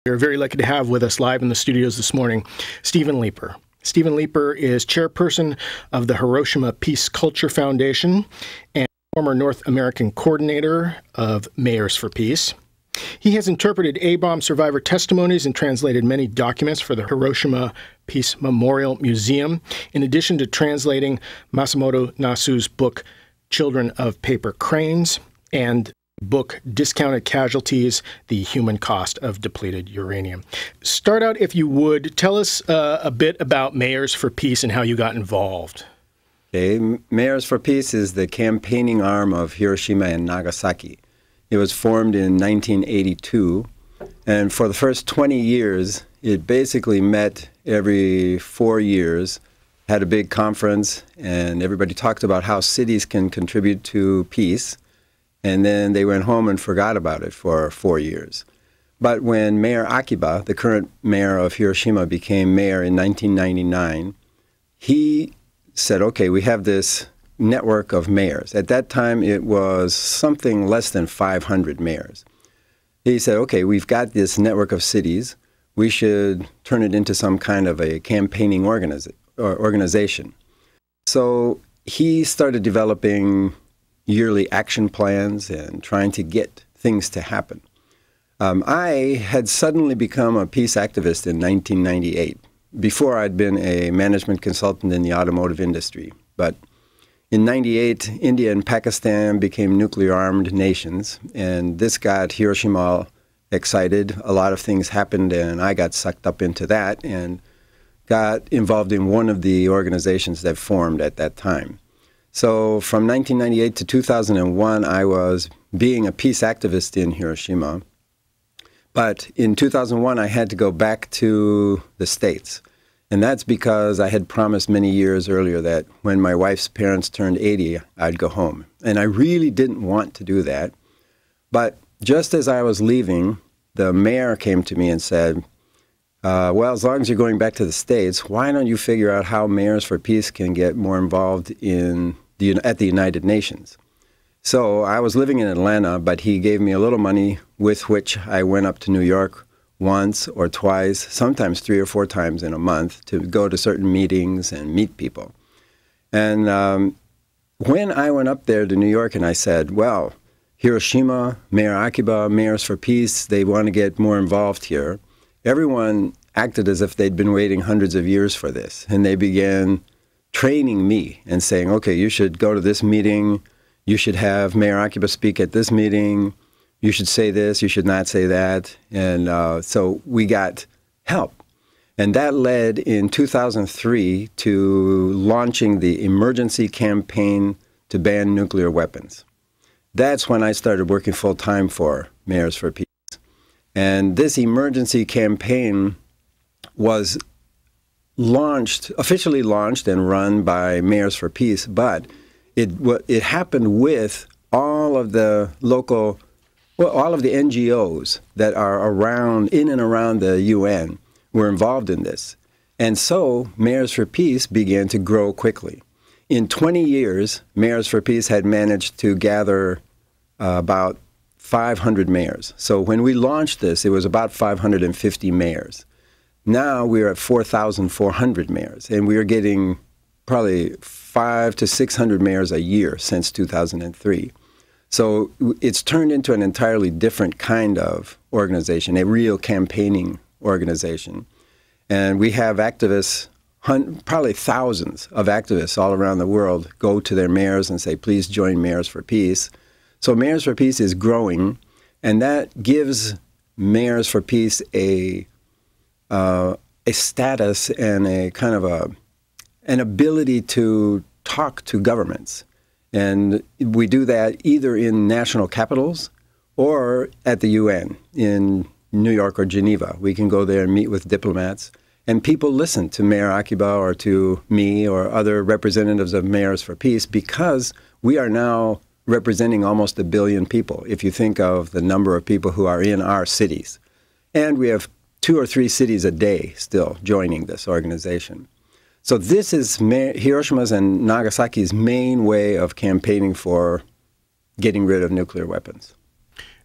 We're very lucky to have with us live in the studios this morning, Stephen Leeper. Stephen Leeper is chairperson of the Hiroshima Peace Culture Foundation and former North American coordinator of Mayors for Peace. He has interpreted A-bomb survivor testimonies and translated many documents for the Hiroshima Peace Memorial Museum, in addition to translating Masamoto Nasu's book, Children of Paper Cranes, and book Discounted Casualties, The Human Cost of Depleted Uranium. Start out, if you would, tell us a bit about Mayors for Peace and how you got involved. Okay. Mayors for Peace is the campaigning arm of Hiroshima and Nagasaki. It was formed in 1982, and for the first 20 years, it basically met every 4 years, had a big conference, and everybody talked about how cities can contribute to peace. And then they went home and forgot about it for 4 years. But when Mayor Akiba, the current mayor of Hiroshima, became mayor in 1999, he said, okay, we have this network of mayors. At that time, it was something less than 500 mayors. He said, okay, we've got this network of cities. We should turn it into some kind of a campaigning organization. So he started developing yearly action plans and trying to get things to happen. I had suddenly become a peace activist in 1998. Before, I'd been a management consultant in the automotive industry. But in 98, India and Pakistan became nuclear-armed nations, and this got Hiroshima excited. A lot of things happened, and I got sucked up into that and got involved in one of the organizations that formed at that time. So from 1998 to 2001, I was being a peace activist in Hiroshima. But in 2001, I had to go back to the States. And that's because I had promised many years earlier that when my wife's parents turned 80, I'd go home. And I really didn't want to do that. But just as I was leaving, the mayor came to me and said, well, as long as you're going back to the States, why don't you figure out how Mayors for Peace can get more involved at the United Nations? So I was living in Atlanta, but he gave me a little money with which I went up to New York once or twice, sometimes 3 or 4 times in a month to go to certain meetings and meet people. And when I went up there to New York and I said, well, Hiroshima, Mayor Akiba, Mayors for Peace, they want to get more involved here, everyone acted as if they'd been waiting hundreds of years for this. And they began training me and saying, okay, you should go to this meeting, you should have Mayor Akiba speak at this meeting, you should say this, you should not say that. And so we got help. And that led in 2003 to launching the emergency campaign to ban nuclear weapons. That's when I started working full-time for Mayors for Peace. And this emergency campaign was officially launched and run by Mayors for Peace, but it happened with all of the local, well, all of the NGOs that are in and around the UN were involved in this. And so Mayors for Peace began to grow quickly. In 20 years, Mayors for Peace had managed to gather about 500 mayors. So when we launched this, it was about 550 mayors. Now we're at 4,400 mayors, and we are getting probably 500 to 600 mayors a year since 2003. So it's turned into an entirely different kind of organization, a real campaigning organization. And we have activists, probably thousands of activists all around the world go to their mayors and say, please join Mayors for Peace. So Mayors for Peace is growing, and that gives Mayors for Peace a status and a kind of an ability to talk to governments. And we do that either in national capitals or at the UN in New York or Geneva. We can go there and meet with diplomats, and people listen to Mayor Akiba or to me or other representatives of Mayors for Peace because we are now representing almost 1 billion people, if you think of the number of people who are in our cities. And we have 2 or 3 cities a day still joining this organization. So this is Hiroshima's and Nagasaki's main way of campaigning for getting rid of nuclear weapons.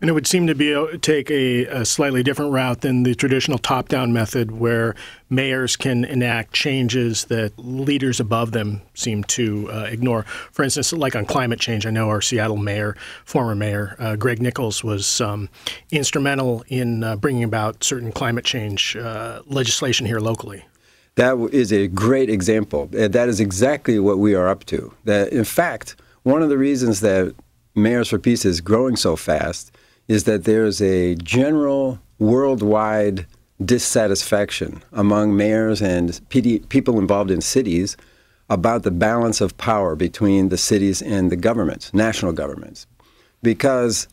And it would seem to take a slightly different route than the traditional top-down method where mayors can enact changes that leaders above them seem to ignore. For instance, like on climate change, I know our Seattle mayor, former mayor, Greg Nichols, was instrumental in bringing about certain climate change legislation here locally. That is a great example. That is exactly what we are up to. That, in fact, one of the reasons that Mayors for Peace is growing so fast is that there's a general worldwide dissatisfaction among mayors and people involved in cities about the balance of power between the cities and the governments, national governments. Because,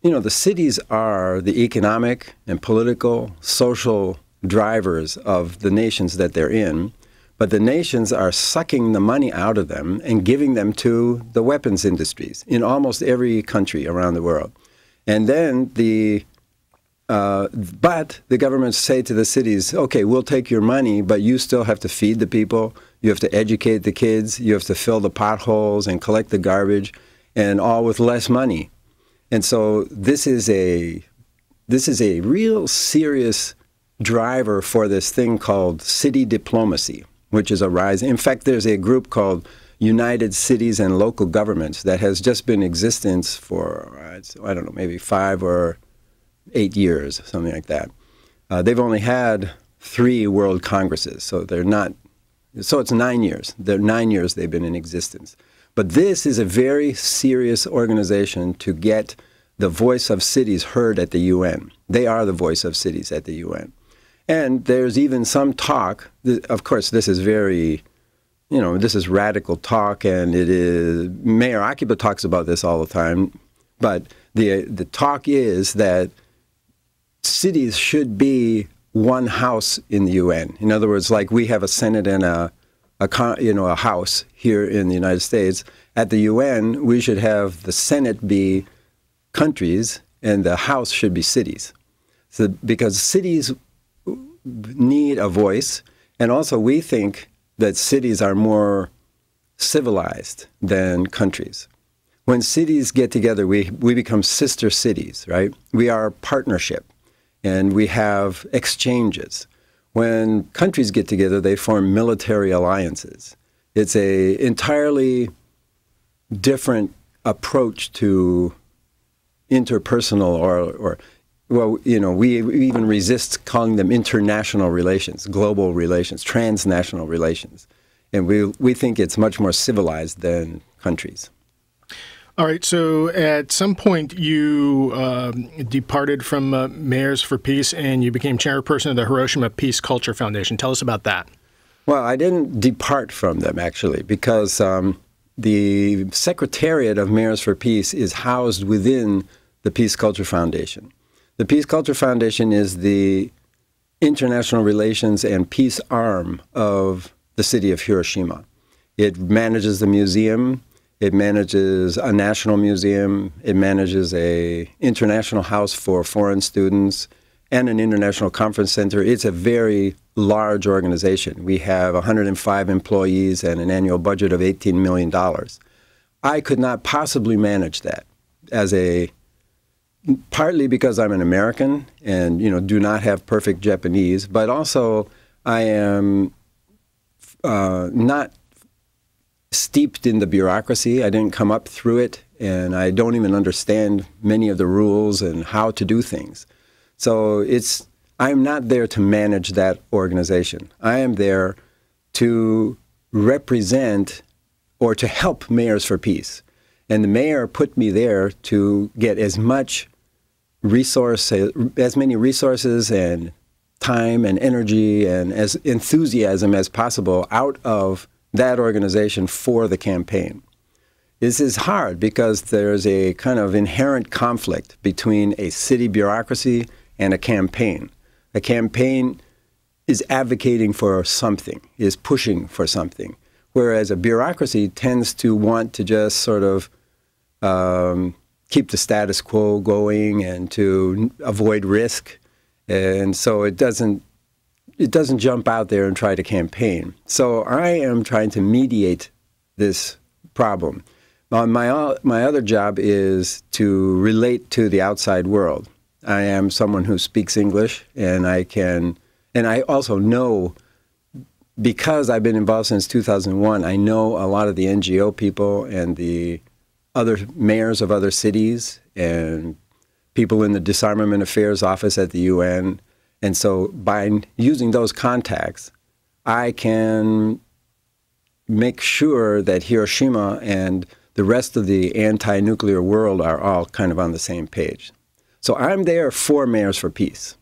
the cities are the economic and political, social drivers of the nations that they're in, but the nations are sucking the money out of them and giving them to the weapons industries in almost every country around the world. And then but the governments say to the cities, okay, we'll take your money, but you still have to feed the people, you have to educate the kids, you have to fill the potholes and collect the garbage, and all with less money. And so this is a real serious driver for this thing called city diplomacy, which is a rise. In fact, there's a group called United Cities and Local Governments that has just been in existence for, I don't know, maybe 5 or 8 years, something like that. They've only had 3 world congresses, so it's 9 years. They're 9 years they've been in existence. But this is a very serious organization to get the voice of cities heard at the UN. They are the voice of cities at the UN. And there's even some talk, of course, this is very, this is radical talk, and it is, Mayor Akiba talks about this all the time, but the talk is that cities should be one house in the UN. In other words, like we have a Senate and a house here in the United States. At the UN, we should have the Senate be countries and the House should be cities. So because cities need a voice, and also we think that cities are more civilized than countries. When cities get together, we become sister cities, right? We are a partnership, and we have exchanges. When countries get together, they form military alliances. It's an entirely different approach to interpersonal or we even resist calling them international relations, global relations, transnational relations. And we think it's much more civilized than countries. All right, so at some point you departed from Mayors for Peace and you became chairperson of the Hiroshima Peace Culture Foundation. Tell us about that. Well, I didn't depart from them, actually, because the Secretariat of Mayors for Peace is housed within the Peace Culture Foundation. The Peace Culture Foundation is the international relations and peace arm of the city of Hiroshima. It manages the museum. It manages a national museum. It manages an international house for foreign students and an international conference center. It's a very large organization. We have 105 employees and an annual budget of $18 million. I could not possibly manage that partly because I'm an American and, do not have perfect Japanese, but also I am not steeped in the bureaucracy. I didn't come up through it, and I don't even understand many of the rules and how to do things. So I'm not there to manage that organization. I am there to represent or to help Mayors for Peace. And the mayor put me there to get as many resources and time and energy and as enthusiasm as possible out of that organization for the campaign. This is hard because there's a kind of inherent conflict between a city bureaucracy and a campaign. A campaign is advocating for something, is pushing for something, whereas a bureaucracy tends to want to just sort of keep the status quo going and to avoid risk. And so it doesn't jump out there and try to campaign. So I am trying to mediate this problem. My other job is to relate to the outside world. I am someone who speaks English, and I also know, because I've been involved since 2001, I know a lot of the NGO people and the other mayors of other cities and people in the Disarmament Affairs Office at the UN. And so by using those contacts, I can make sure that Hiroshima and the rest of the anti-nuclear world are all kind of on the same page. So I'm there for Mayors for Peace.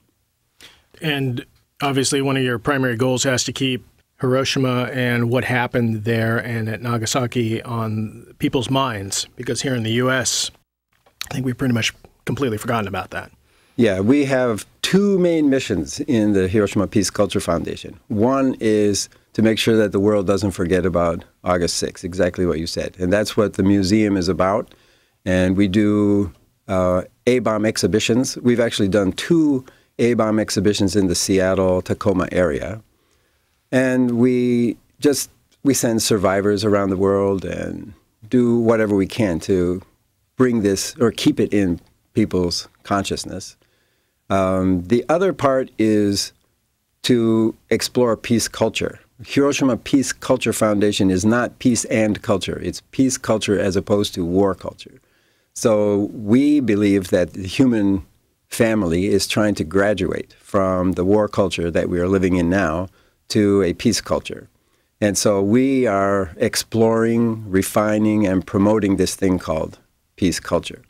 And obviously one of your primary goals has to keep Hiroshima and what happened there and at Nagasaki on people's minds, because here in the U.S., I think we've pretty much completely forgotten about that. Yeah, we have two main missions in the Hiroshima Peace Culture Foundation. One is to make sure that the world doesn't forget about August 6th, exactly what you said. And that's what the museum is about. And we do A-bomb exhibitions. We've actually done 2 A-bomb exhibitions in the Seattle-Tacoma area. And we send survivors around the world and do whatever we can to bring this or keep it in people's consciousness. The other part is to explore peace culture. Hiroshima Peace Culture Foundation is not peace and culture. It's peace culture as opposed to war culture. So we believe that the human family is trying to graduate from the war culture that we are living in now to a peace culture. And so we are exploring, refining, and promoting this thing called peace culture.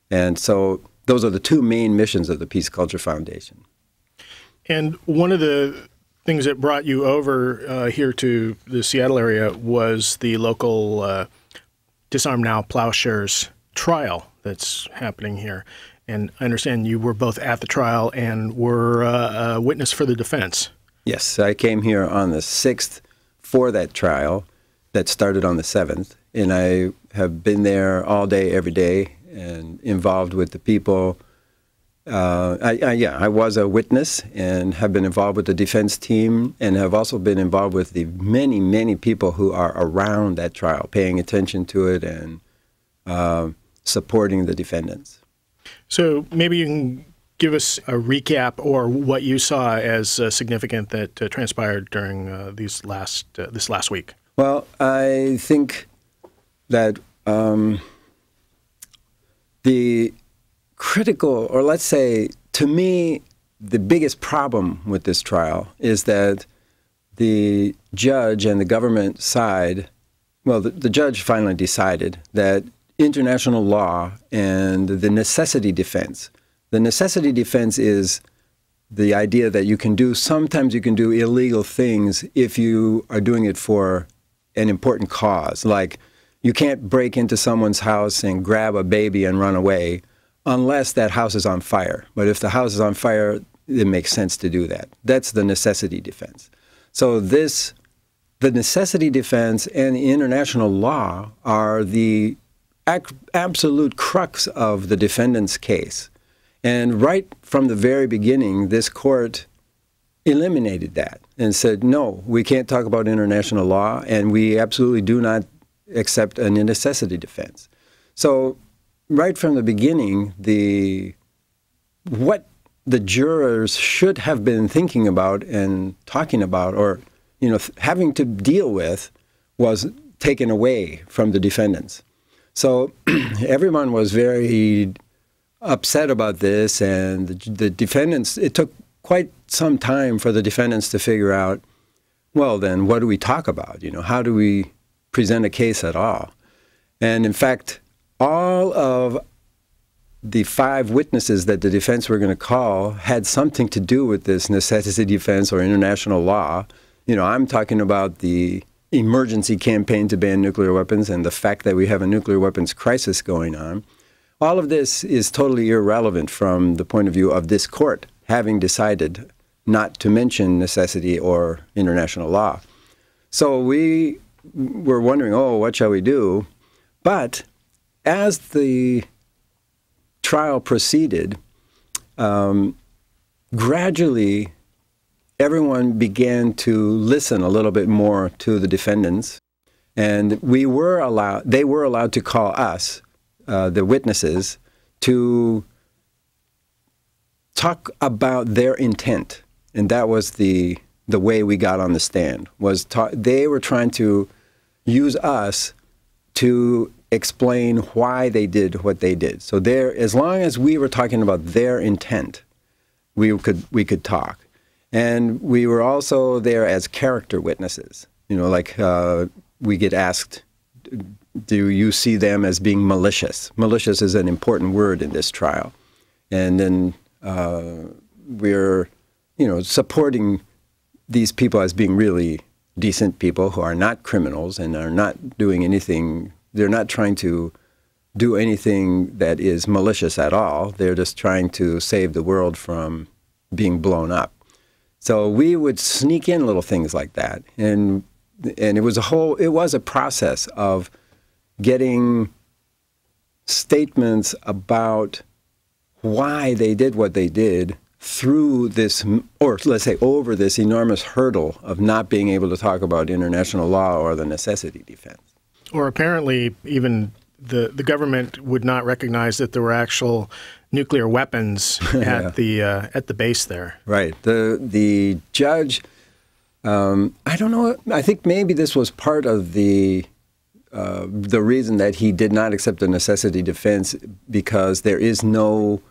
And so those are the 2 main missions of the Peace Culture Foundation. And one of the things that brought you over here to the Seattle area was the local Disarm Now Plowshares trial that's happening here. And I understand you were both at the trial and were a witness for the defense. Yes, I came here on the 6th for that trial that started on the 7th. And I have been there all day, every day, and involved with the people. I was a witness and have been involved with the defense team and have also been involved with the many, many people who are around that trial, paying attention to it and supporting the defendants. So maybe you can give us a recap or what you saw as significant that transpired during this last week. Well, I think that the critical, or let's say, to me, the biggest problem with this trial is that the judge and the government side, well, the judge finally decided that international law and the necessity defense. The necessity defense is the idea that sometimes you can do illegal things if you are doing it for an important cause. Like, you can't break into someone's house and grab a baby and run away unless that house is on fire. But if the house is on fire, it makes sense to do that. That's the necessity defense. So the necessity defense and the international law are the absolute crux of the defendant's case. And right from the very beginning, this court eliminated that and said, no, we can't talk about international law, and we absolutely do not accept a necessity defense. So right from the beginning, what the jurors should have been thinking about and talking about, or having to deal with, was taken away from the defendants. So everyone was very upset about this, and the defendants, it took quite some time for the defendants to figure out, well, then what do we talk about? How do we present a case at all? And in fact, all of the 5 witnesses that the defense were going to call had something to do with this necessity defense or international law. I'm talking about the emergency campaign to ban nuclear weapons and the fact that we have a nuclear weapons crisis going on. All of this is totally irrelevant from the point of view of this court having decided not to mention necessity or international law. So we were wondering, what shall we do? But as the trial proceeded, gradually everyone began to listen a little bit more to the defendants. And they were allowed to call us, the witnesses, to talk about their intent. And that was the way we got on the stand, was they were trying to use us to explain why they did what they did. So as long as we were talking about their intent, we could talk. And we were also there as character witnesses. You know, like we get asked, do you see them as being malicious? Malicious is an important word in this trial. And then we're, supporting these people as being really decent people who are not criminals and are not doing anything. They're not trying to do anything that is malicious at all. They're just trying to save the world from being blown up. So we would sneak in little things like that. And it was a process of getting statements about why they did what they did through this, or let's say over this enormous hurdle of not being able to talk about international law or the necessity defense. Or apparently even the government would not recognize that there were actual nuclear weapons at the base there. Right. The judge, I don't know, I think maybe this was part of the reason that he did not accept the necessity defense, because there is no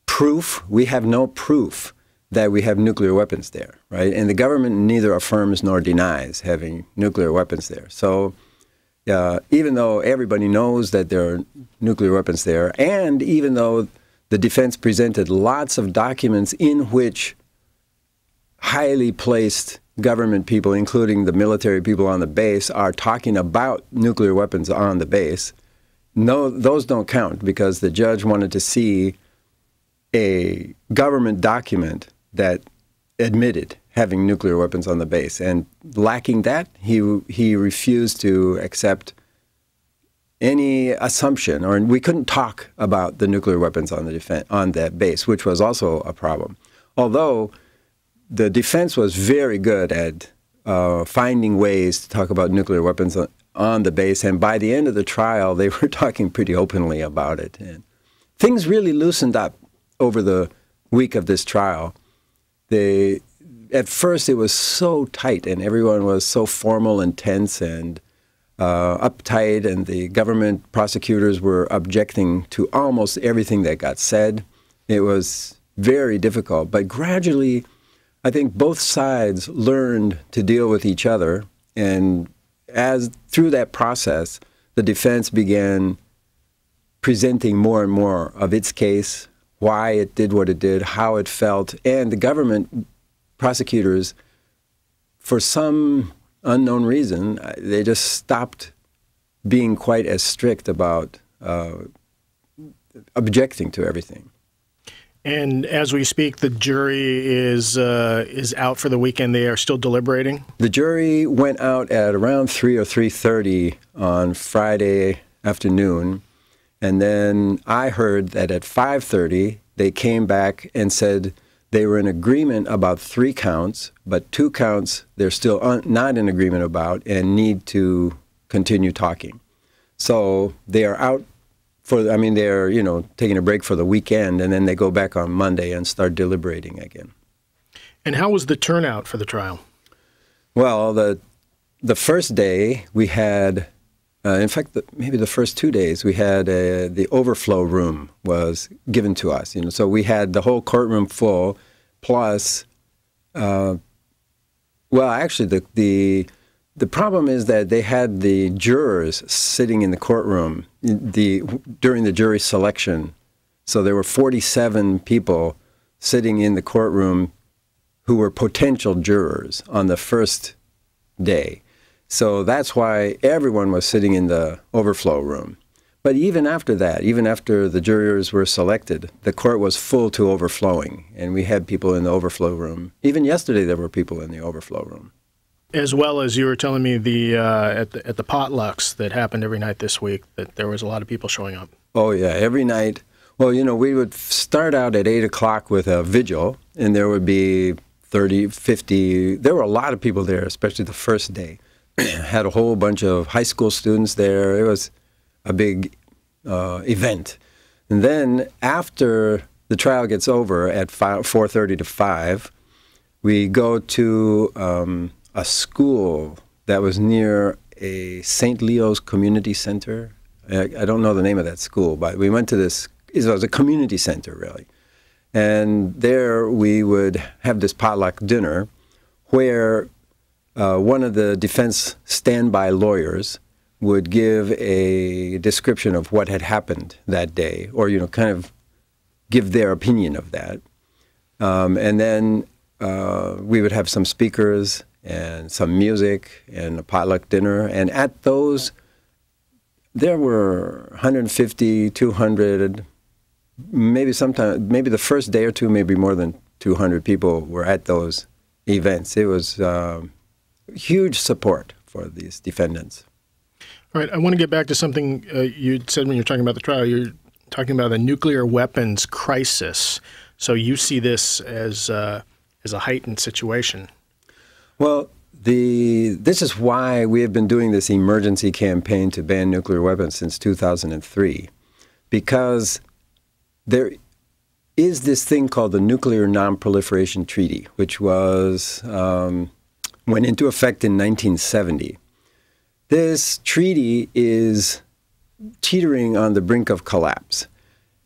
proof. We have no proof that we have nuclear weapons there, right? And the government neither affirms nor denies having nuclear weapons there. So even though everybody knows that there are nuclear weapons there, and even though the defense presented lots of documents in which highly placed government people, including the military people on the base, are talking about nuclear weapons on the base, no, those don't count, because the judge wanted to see a government document that admitted having nuclear weapons on the base. And lacking that, he refused to accept any assumption, or we couldn't talk about the nuclear weapons on that base, which was also a problem. Although the defense was very good at finding ways to talk about nuclear weapons on the base, and by the end of the trial, they were talking pretty openly about it. And things really loosened up over the week of this trial. At first, it was so tight, and everyone was so formal and tense and uptight, and the government prosecutors were objecting to almost everything that got said. It was very difficult, but gradually, I think both sides learned to deal with each other, and through that process, the defense began presenting more and more of its case, why it did what it did, how it felt, and the government prosecutors, for some unknown reason, they just stopped being quite as strict about objecting to everything. And as we speak, the jury is out for the weekend. They are still deliberating? The jury went out at around 3 or 3:30 on Friday afternoon. And then I heard that at 5:30, they came back and said they were in agreement about 3 counts, but 2 counts they're still not in agreement about and need to continue talking. So they are out they're, taking a break for the weekend, and then they go back on Monday and start deliberating again. And how was the turnout for the trial? Well, the first day we had, in fact, maybe the first 2 days, we had the overflow room was given to us. So we had the whole courtroom full, plus, actually, the problem is that they had the jurors sitting in the courtroom during the jury selection. So there were 47 people sitting in the courtroom who were potential jurors on the first day. So that's why everyone was sitting in the overflow room. But even after that, even after the jurors were selected, the court was full to overflowing, and we had people in the overflow room. Even yesterday, there were people in the overflow room. As well as you were telling me at the potlucks that happened every night this week, that there was a lot of people showing up. Oh, yeah, every night. Well, we would start out at 8 o'clock with a vigil, and there would be 30, 50. There were a lot of people there, especially the first day. had a whole bunch of high school students there. It was a big event. And then after the trial gets over at 4:30 to 5, we go to a school that was near a St. Leo's Community Center. I don't know the name of that school, but we went to this. It was a community center, really. And there we would have this potluck dinner where one of the defense standby lawyers would give a description of what had happened that day, or, kind of give their opinion of that. And then we would have some speakers and some music and a potluck dinner. And at those, there were 150, 200, maybe the first day or two, maybe more than 200 people were at those events. It was huge support for these defendants. All right, I want to get back to something you said when you were talking about the trial. You're talking about the nuclear weapons crisis. So you see this as a heightened situation. Well, this is why we have been doing this emergency campaign to ban nuclear weapons since 2003, because there is this thing called the Nuclear Non-Proliferation Treaty, which was went into effect in 1970. This treaty is teetering on the brink of collapse.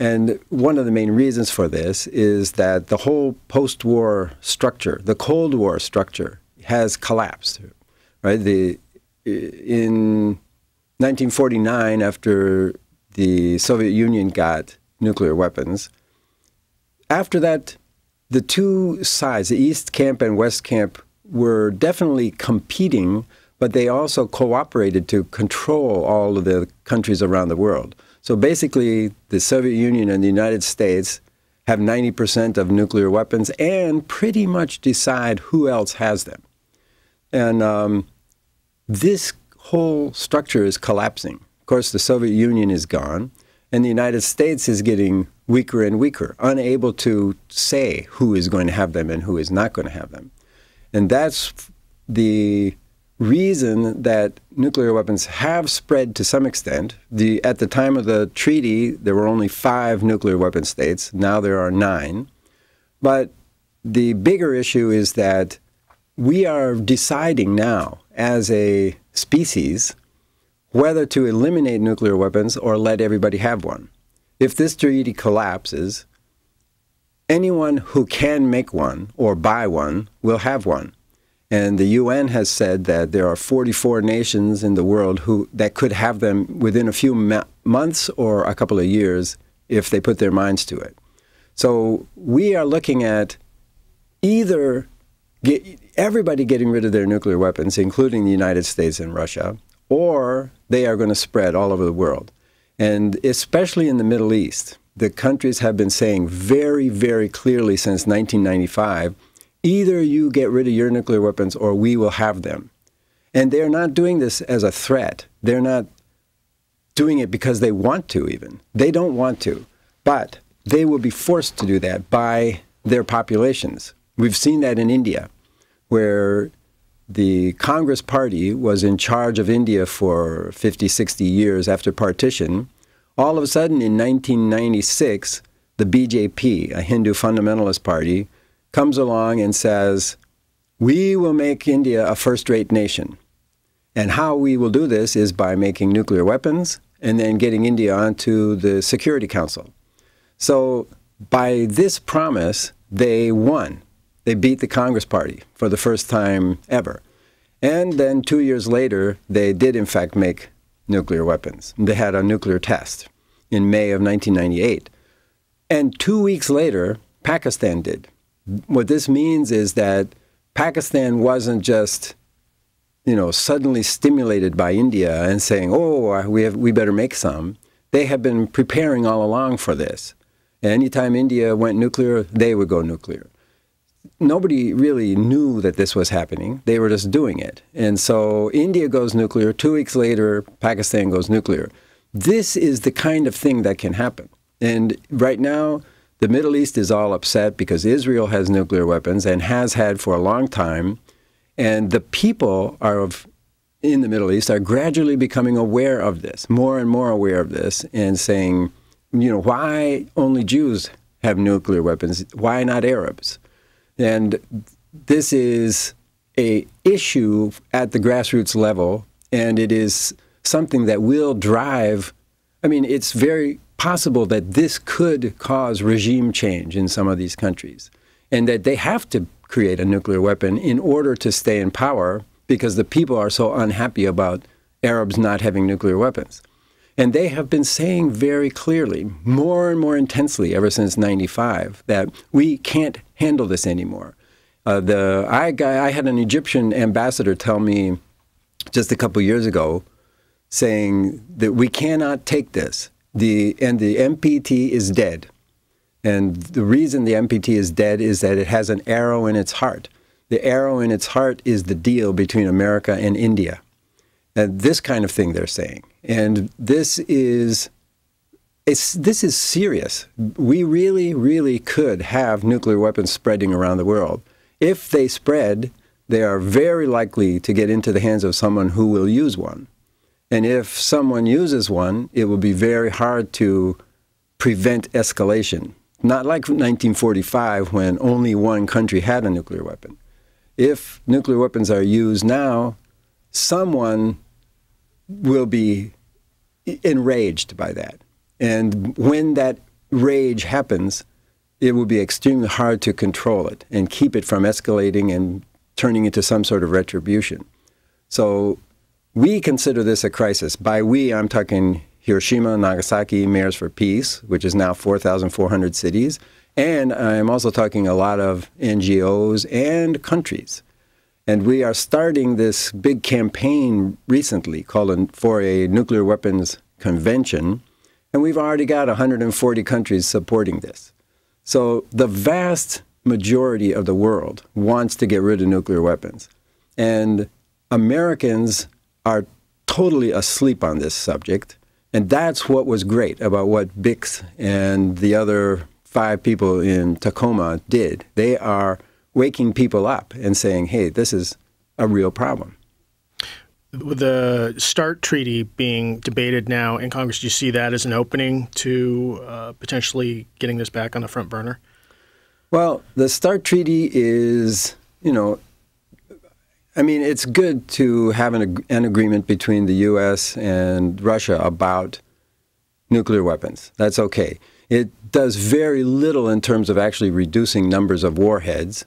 And one of the main reasons for this is that the whole post-war structure, the Cold War structure, has collapsed. Right? In 1949, after the Soviet Union got nuclear weapons, after that, the two sides, the East Camp and West Camp, were definitely competing, but they also cooperated to control all of the countries around the world. So basically, the Soviet Union and the United States have 90% of nuclear weapons and pretty much decide who else has them. And this whole structure is collapsing. Of course, the Soviet Union is gone, and the United States is getting weaker and weaker, unable to say who is going to have them and who is not going to have them. And that's the reason that nuclear weapons have spread to some extent. At the time of the treaty, there were only 5 nuclear weapon states. Now there are 9. But the bigger issue is that we are deciding now, as a species, whether to eliminate nuclear weapons or let everybody have one. If this treaty collapses, anyone who can make one or buy one will have one. And the UN has said that there are 44 nations in the world that could have them within a few months or a couple of years if they put their minds to it. So we are looking at either everybody getting rid of their nuclear weapons, including the United States and Russia, or they are going to spread all over the world. And especially in the Middle East, the countries have been saying very, very clearly since 1995, either you get rid of your nuclear weapons or we will have them. And they're not doing this as a threat. They're not doing it because they want to even. They don't want to. But they will be forced to do that by their populations. We've seen that in India, where the Congress Party was in charge of India for 50, 60 years after partition. All of a sudden, in 1996, the BJP, a Hindu fundamentalist party, comes along and says, we will make India a first-rate nation. And how we will do this is by making nuclear weapons and then getting India onto the Security Council. So by this promise, they won. They beat the Congress Party for the first time ever. And then 2 years later, they did in fact make nuclear weapons. They had a nuclear test in May of 1998. And 2 weeks later, Pakistan did. What this means is that Pakistan wasn't just, suddenly stimulated by India and saying, oh, we better make some. They have been preparing all along for this. And anytime India went nuclear, they would go nuclear. Nobody really knew that this was happening. They were just doing it. And so India goes nuclear. 2 weeks later, Pakistan goes nuclear. This is the kind of thing that can happen. And right now, the Middle East is all upset because Israel has nuclear weapons and has had for a long time. And the people are in the Middle East are gradually becoming aware of this, more and more aware of this, and saying, why only Jews have nuclear weapons? Why not Arabs? And this is an issue at the grassroots level, and it is something that will drive, it's very possible that this could cause regime change in some of these countries, and that they have to create a nuclear weapon in order to stay in power because the people are so unhappy about Arabs not having nuclear weapons. And they have been saying very clearly, more and more intensely ever since '95, that we can't handle this anymore. I had an Egyptian ambassador tell me just a couple years ago, saying that we cannot take this. The NPT is dead. And the reason the NPT is dead is that it has an arrow in its heart. The arrow in its heart is the deal between America and India. And this kind of thing they're saying. And this is serious. We really, really could have nuclear weapons spreading around the world. If they spread, they are very likely to get into the hands of someone who will use one. And if someone uses one, it will be very hard to prevent escalation. Not like 1945 when only one country had a nuclear weapon. If nuclear weapons are used now, someone will be enraged by that. And when that rage happens, it will be extremely hard to control it and keep it from escalating and turning into some sort of retribution. So we consider this a crisis. By we, I'm talking Hiroshima, Nagasaki, Mayors for Peace, which is now 4,400 cities. And I'm also talking a lot of NGOs and countries. And we are starting this big campaign recently called for a nuclear weapons convention. And we've already got 140 countries supporting this. So the vast majority of the world wants to get rid of nuclear weapons. And Americans are totally asleep on this subject. And that's what was great about what Bix and the other 5 people in Tacoma did. They are waking people up and saying, hey, this is a real problem. With the START treaty being debated now in Congress, do you see that as an opening to potentially getting this back on the front burner? Well, the START treaty is, it's good to have an agreement between the U.S. and Russia about nuclear weapons. That's okay. It does very little in terms of actually reducing numbers of warheads.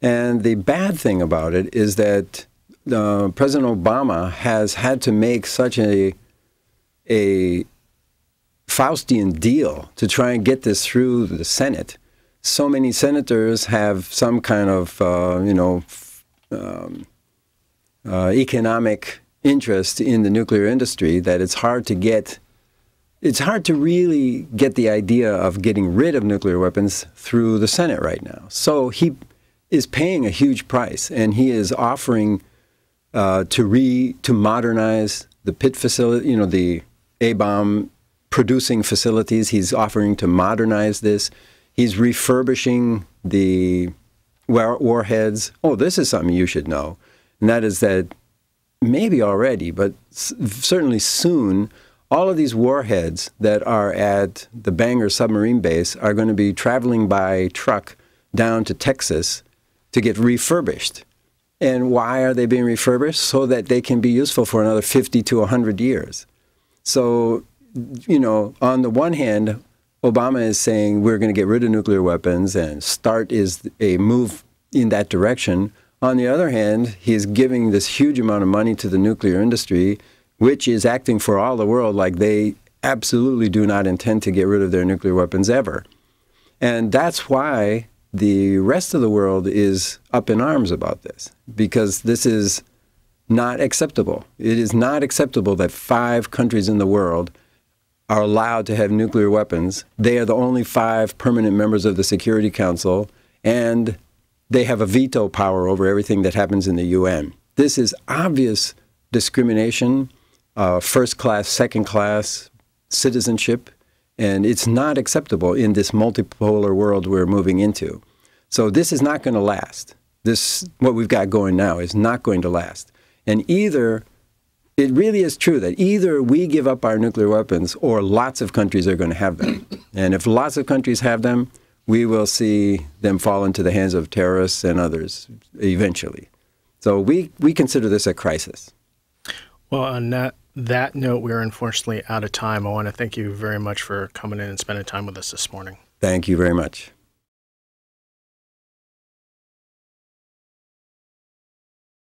And the bad thing about it is that President Obama has had to make such a Faustian deal to try and get this through the Senate. So many senators have some kind of, economic interest in the nuclear industry that it's hard to really get the idea of getting rid of nuclear weapons through the Senate right now. So he is paying a huge price, and he is offering to modernize the pit facility, the A-bomb producing facilities. He's offering to modernize this. He's refurbishing the warheads. Oh, this is something you should know, and that is that maybe already, but certainly soon, all of these warheads that are at the Bangor submarine base are going to be traveling by truck down to Texas to get refurbished. And why are they being refurbished? So that they can be useful for another 50 to 100 years. So, on the one hand, Obama is saying we're going to get rid of nuclear weapons, and START is a move in that direction. On the other hand, he is giving this huge amount of money to the nuclear industry, which is acting for all the world like they absolutely do not intend to get rid of their nuclear weapons ever. And that's why the rest of the world is up in arms about this, because this is not acceptable. It is not acceptable that 5 countries in the world are allowed to have nuclear weapons. They are the only 5 permanent members of the Security Council, and they have a veto power over everything that happens in the UN. This is obvious discrimination, first class, second class citizenship, and it's not acceptable in this multipolar world we're moving into. So this is not going to last. What we've got going now is not going to last. And either it really is true that either we give up our nuclear weapons or lots of countries are going to have them. And if lots of countries have them, we will see them fall into the hands of terrorists and others eventually. So we consider this a crisis. Well, on that note, we're unfortunately out of time. I want to thank you very much for coming in and spending time with us this morning. Thank you very much.